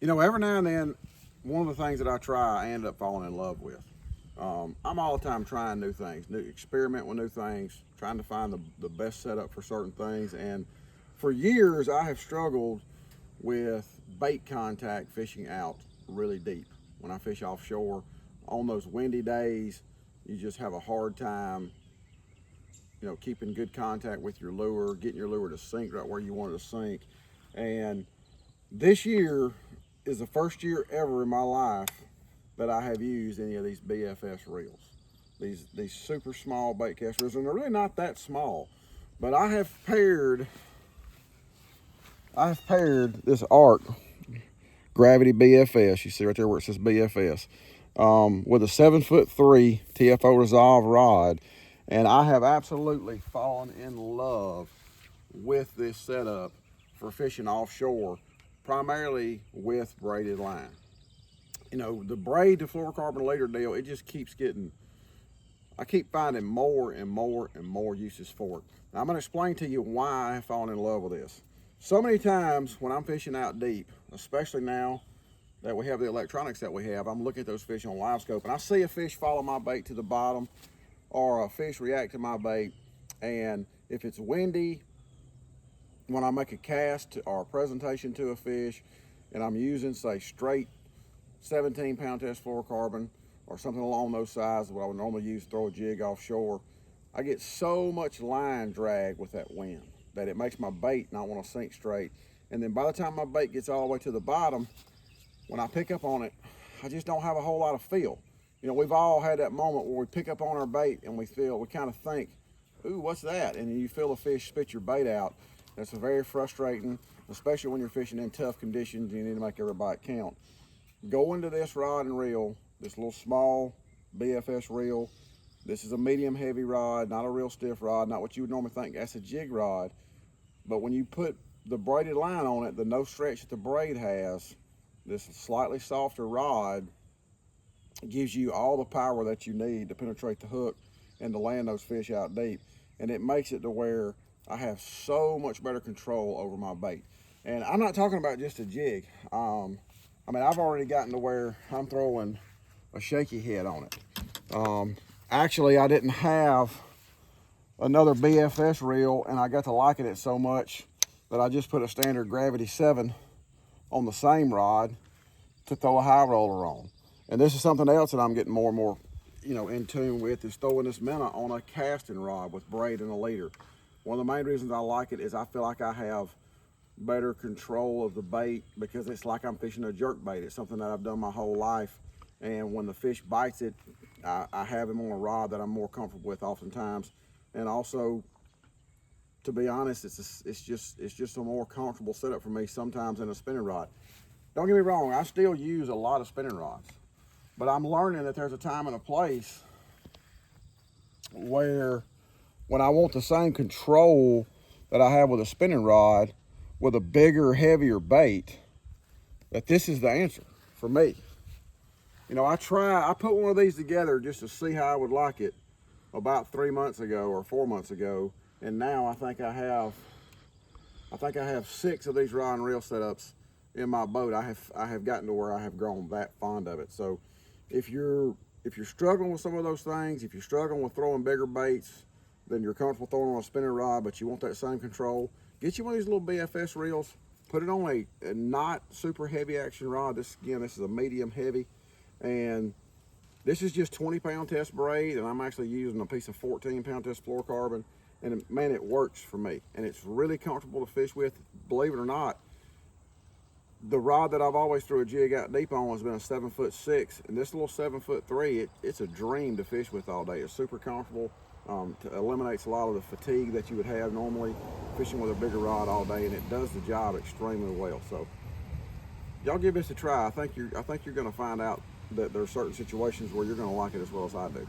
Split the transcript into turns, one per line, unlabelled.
You know, every now and then, one of the things that I try, I end up falling in love with. I'm all the time trying new things, experiment with new things, trying to find the best setup for certain things. And for years, I have struggled with bait contact fishing out really deep. When I fish offshore, on those windy days, you just have a hard time, keeping good contact with your lure, getting your lure to sink right where you want it to sink. And this year is the first year ever in my life that I have used any of these BFS reels. These super small bait cast reels, and they're really not that small. But I have paired this Arc Gravity BFS. You see right there where it says BFS, with a 7'3" TFO Resolve rod, and I have absolutely fallen in love with this setup for fishing offshore, primarily with braided line. You know, the braid to fluorocarbon leader deal, it just keeps getting, I keep finding more and more and more uses for it. Now, I'm going to explain to you why I have fallen in love with this. So many times when I'm fishing out deep, especially now that we have the electronics that we have, I'm looking at those fish on live scope and I see a fish follow my bait to the bottom or a fish react to my bait. And if it's windy, when I make a cast or a presentation to a fish and I'm using, say, straight 17-pound test fluorocarbon or something along those sides, what I would normally use to throw a jig offshore, I get so much line drag with that wind that it makes my bait not want to sink straight. And then by the time my bait gets all the way to the bottom, when I pick up on it, I just don't have a whole lot of feel. You know, we've all had that moment where we pick up on our bait and we kind of think, ooh, what's that? And you feel the fish spit your bait out. That's very frustrating, especially when you're fishing in tough conditions and you need to make every bite count. Go into this rod and reel, this little small BFS reel. This is a medium heavy rod, not a real stiff rod, not what you would normally think that's a jig rod. But when you put the braided line on it, the no stretch that the braid has, this slightly softer rod gives you all the power that you need to penetrate the hook and to land those fish out deep. And it makes it to where I have so much better control over my bait. And I'm not talking about just a jig. I mean, I've already gotten to where I'm throwing a shaky head on it. Actually, I didn't have another BFS reel, and I got to liking it so much that I just put a standard Gravity 7 on the same rod to throw a high roller on. And this is something else that I'm getting more and more, in tune with, is throwing this minnow on a casting rod with braid and a leader. One of the main reasons I like it is I feel like I have better control of the bait because it's like I'm fishing a jerk bait. It's something that I've done my whole life, and when the fish bites it, I have him on a rod that I'm more comfortable with oftentimes. And also, to be honest, it's just a more comfortable setup for me sometimes than a spinning rod. Don't get me wrong, I still use a lot of spinning rods, but I'm learning that there's a time and a place where when I want the same control that I have with a spinning rod with a bigger, heavier bait, that this is the answer for me. You know, I put one of these together just to see how I would like it about 3 months ago or 4 months ago, and now I think I have 6 of these rod and reel setups in my boat. I have gotten to where I have grown that fond of it. So if you're struggling with some of those things, if you're struggling with throwing bigger baits than you're comfortable throwing on a spinning rod, but you want that same control, get you one of these little BFS reels, put it on a not super heavy action rod. This is a medium heavy, and this is just 20-pound test braid, and I'm actually using a piece of 14-pound test fluorocarbon, and man, it works for me, and it's really comfortable to fish with. Believe it or not, the rod that I've always threw a jig out deep on has been a 7'6", and this little 7'3", it's a dream to fish with all day. It's super comfortable. Eliminates a lot of the fatigue that you would have normally fishing with a bigger rod all day, and it does the job extremely well. So y'all give this a try. I think you're going to find out that there are certain situations where you're going to like it as well as I do.